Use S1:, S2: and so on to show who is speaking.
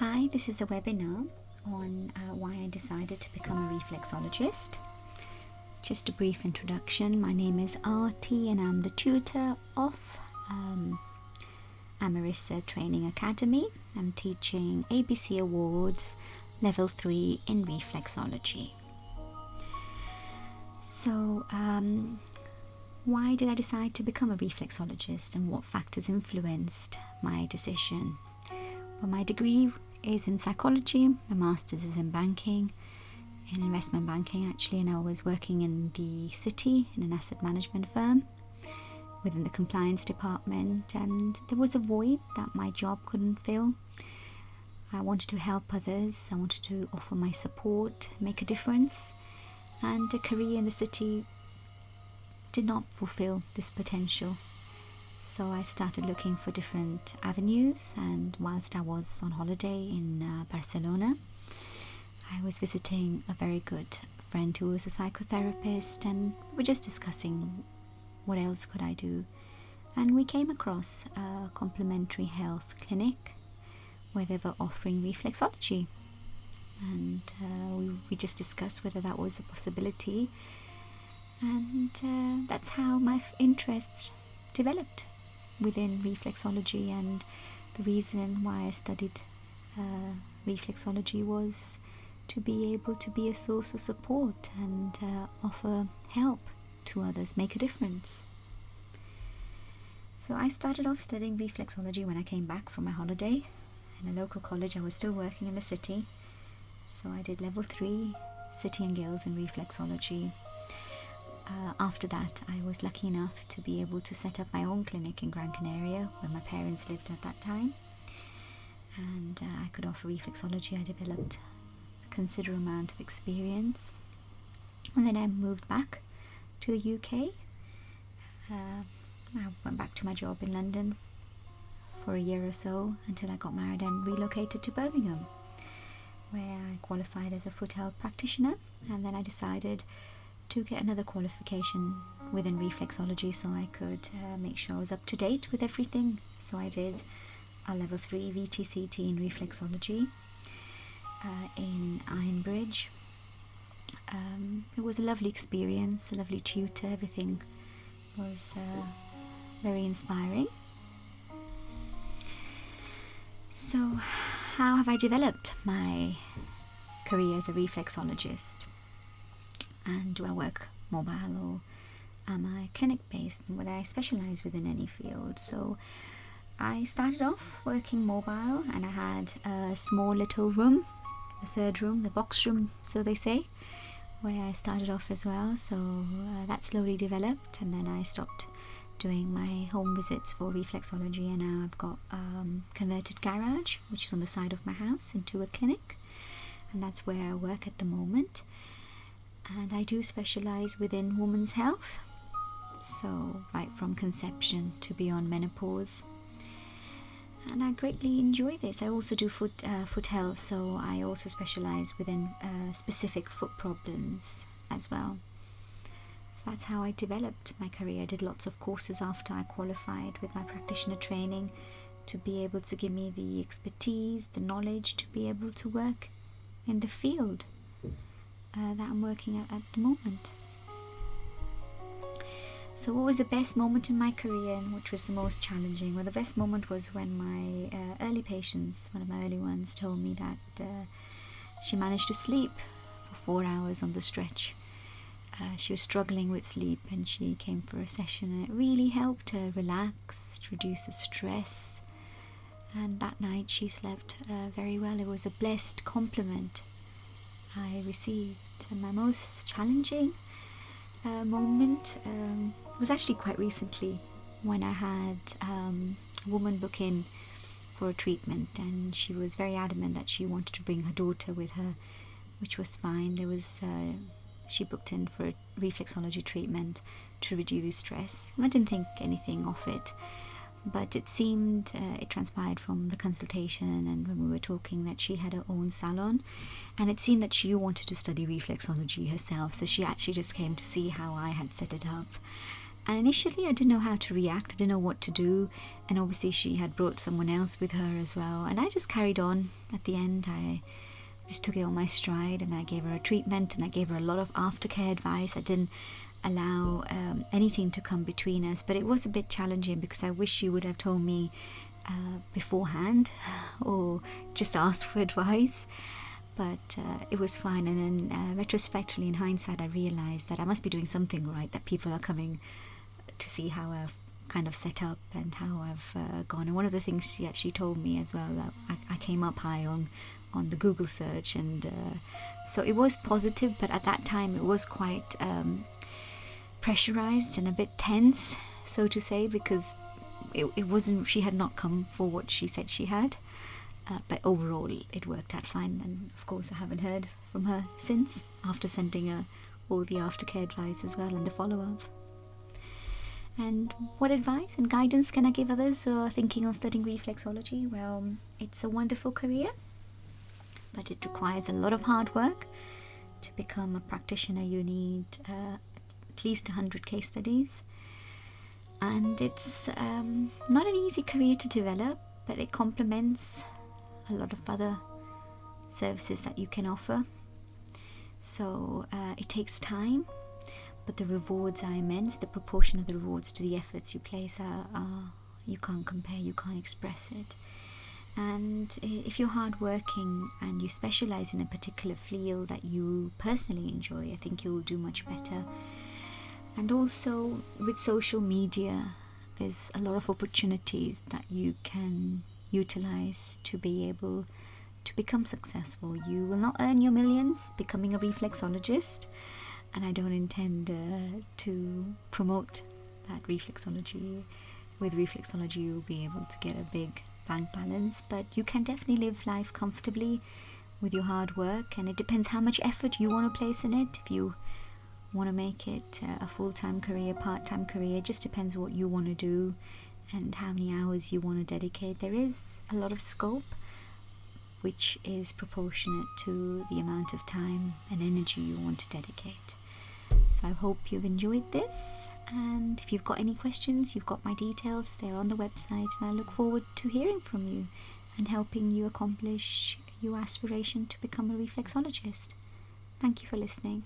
S1: Hi, this is a webinar on why I decided to become a reflexologist. Just a brief introduction. My name is Arti and I'm the tutor of Amarissa Training Academy. I'm teaching ABC Awards Level 3 in Reflexology. So, why did I decide to become a reflexologist and what factors influenced my decision? Well, my degree is in psychology, my master's is in banking, in investment banking actually, and I was working in the city in an asset management firm within the compliance department, and there was a void that my job couldn't fill. I wanted to help others, I wanted to offer my support, make a difference, and a career in the city did not fulfill this potential. So I started looking for different avenues, and whilst I was on holiday in Barcelona, I was visiting a very good friend who was a psychotherapist, and we were just discussing what else could I do. And we came across a complementary health clinic where they were offering reflexology, and we just discussed whether that was a possibility, and that's how my interest developed within reflexology. And the reason why I studied reflexology was to be able to be a source of support and offer help to others, make a difference. So I started off studying reflexology when I came back from my holiday in a local college. I was still working in the city, so I did level 3 City and Guilds in reflexology. After that, I was lucky enough to be able to set up my own clinic in Gran Canaria, where my parents lived at that time, and I could offer reflexology. I developed a considerable amount of experience, and then I moved back to the UK. I went back to my job in London for a year or so until I got married and relocated to Birmingham, where I qualified as a foot health practitioner, and then I decided to get another qualification within reflexology so I could make sure I was up to date with everything. So I did a level 3 VTCT in reflexology in Ironbridge. It was a lovely experience, a lovely tutor. Everything was very inspiring. So how have I developed my career as a reflexologist? And do I work mobile or am I clinic-based? And would I specialise within any field? So I started off working mobile, and I had a small little room, the third room, the box room, so they say, where I started off as well. So that slowly developed, and then I stopped doing my home visits for reflexology, and now I've got converted garage, which is on the side of my house, into a clinic, and that's where I work at the moment. And I do specialise within women's health, so right from conception to beyond menopause, and I greatly enjoy this. I also do foot health, so I also specialise within specific foot problems as well. So that's how I developed my career. I did lots of courses after I qualified with my practitioner training to be able to give me the expertise, the knowledge to be able to work in the field that I'm working at the moment. So what was the best moment in my career, and which was the most challenging? Well, the best moment was when my early patients, one of my early ones, told me that she managed to sleep for 4 hours on the stretch. She was struggling with sleep, and she came for a session, and it really helped her relax, to reduce the stress, and that night she slept very well. It was a blessed compliment I received. And my most challenging moment was actually quite recently, when I had a woman book in for a treatment, and she was very adamant that she wanted to bring her daughter with her, which was fine. She booked in for a reflexology treatment to reduce stress. I didn't think anything of it, but it seemed, it transpired from the consultation and when we were talking, that she had her own salon, and it seemed that she wanted to study reflexology herself, so she actually just came to see how I had set it up. And initially I didn't know how to react, I didn't know what to do, and obviously she had brought someone else with her as well, and I just carried on. At the end I just took it on my stride, and I gave her a treatment, and I gave her a lot of aftercare advice. I didn't allow anything to come between us, but it was a bit challenging because I wish she would have told me beforehand or just asked for advice. But it was fine. And then retrospectively, in hindsight, I realized that I must be doing something right, that people are coming to see how I've kind of set up and how I've gone. And one of the things she actually told me as well, that I came up high on the Google search, and so it was positive, but at that time it was quite pressurized and a bit tense, so to say, because it wasn't, she had not come for what she said she had. But overall it worked out fine, and of course I haven't heard from her since, after sending her all the aftercare advice as well and the follow-up. And what advice and guidance can I give others who are thinking of studying reflexology? Well, it's a wonderful career, but it requires a lot of hard work. To become a practitioner you need at least 100 case studies, and it's not an easy career to develop, but it complements a lot of other services that you can offer. So it takes time, but the rewards are immense. The proportion of the rewards to the efforts you place are you can't compare, you can't express it. And if you're hardworking and you specialize in a particular field that you personally enjoy, I think you'll do much better. And also with social media, there's a lot of opportunities that you can utilize to be able to become successful. You will not earn your millions becoming a reflexologist, and I don't intend to promote that reflexology. With reflexology you'll be able to get a big bank balance, but you can definitely live life comfortably with your hard work, and it depends how much effort you want to place in it. If you want to make it a full-time career, part-time career, it just depends what you want to do and how many hours you want to dedicate. There is a lot of scope which is proportionate to the amount of time and energy you want to dedicate. So I hope you've enjoyed this, and if you've got any questions, you've got my details, they're on the website, and I look forward to hearing from you and helping you accomplish your aspiration to become a reflexologist. Thank you for listening.